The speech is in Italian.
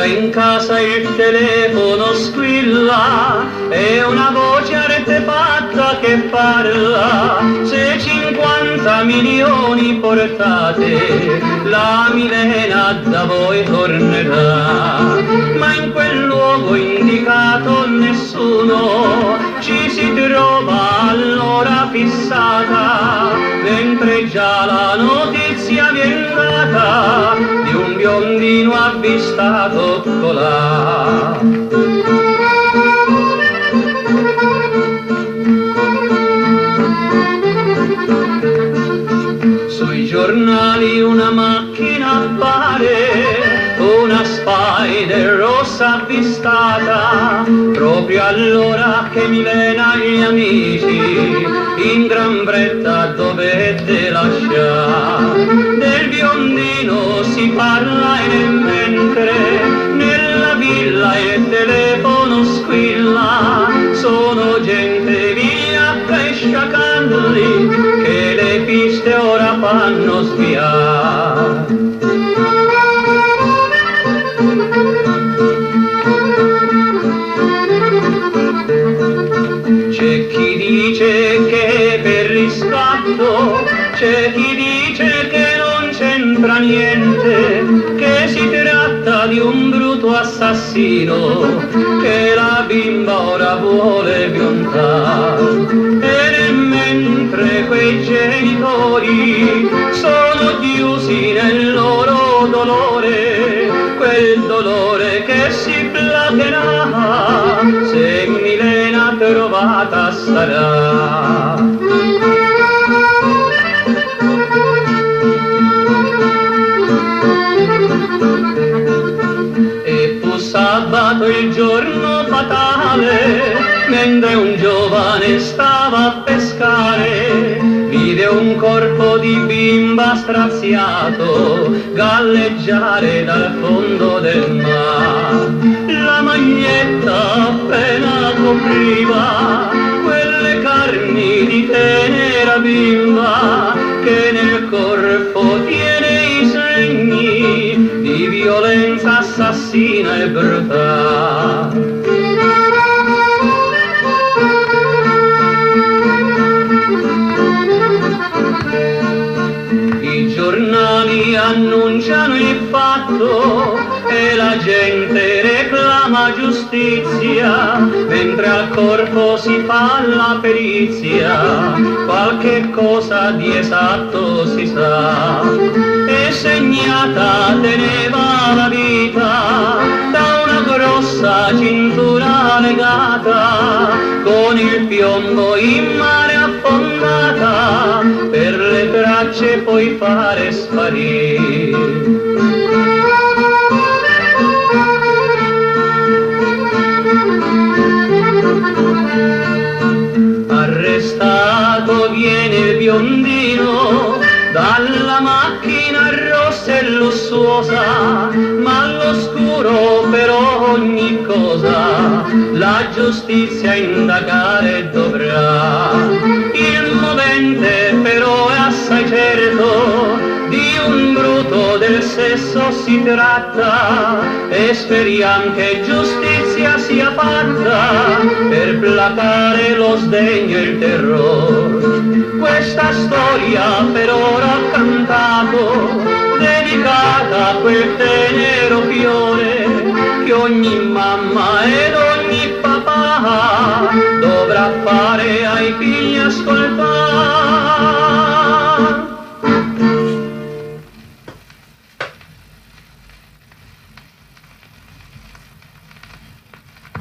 Entra in casa, il telefono squilla, è una voce artefatta che parla. Se 50 milioni portate, la Milena da voi tornerà. Ma in quel luogo indicato nessuno ci si trova all'ora fissata, mentre già la notizia viene data di un biondino avvistato colà. Sui giornali una macchina appare, una Spider rossa avvistata, proprio allora che Milena e gli amici in gran fretta dovette lasciare. Del biondino si parla e nel mentre nella villa il telefono squilla, sono gente via e sciacalli che le piste ora fanno sviare. C'è chi dice che per riscatto, c'è chi dice che non c'entra niente, che si tratta di un bruto assassino che la bimba ora vuole piontare. E mentre quei genitori sono chiusi nel loro dolore, quel dolore che si placherà se Milena trovata sarà. E fu sabato il giorno fatale, mentre un giovane stava a pescare, vide un corpo di bimba straziato galleggiare dal fondo del mare. La maglietta appena copriva quelle carni di tenera bimba che nel corpo tiene i segni di violenza assassina e brutale. I giornali annunciano il fatto e la gente reclama giustizia, mentre al corpo si fa la perizia, qualche cosa di esatto si sa. E segnata teneva la vita da una grossa cintura legata, con il piombo in mare affondata, per le tracce poi fare sparire. Arrestato viene il biondino dalla macchina rossa e lussuosa, ma all'oscuro per ogni cosa la giustizia indagare dovrà. Il movente però è assai certo, di un bruto del sesso si tratta, e speriamo che giustizia sia fatta per placare lo sdegno e il terrore. Questa storia per ora ho cantato, dedicata a quel tenero fiore che ogni mamma ed ogni papà dovrà fare ai figli ascoltare.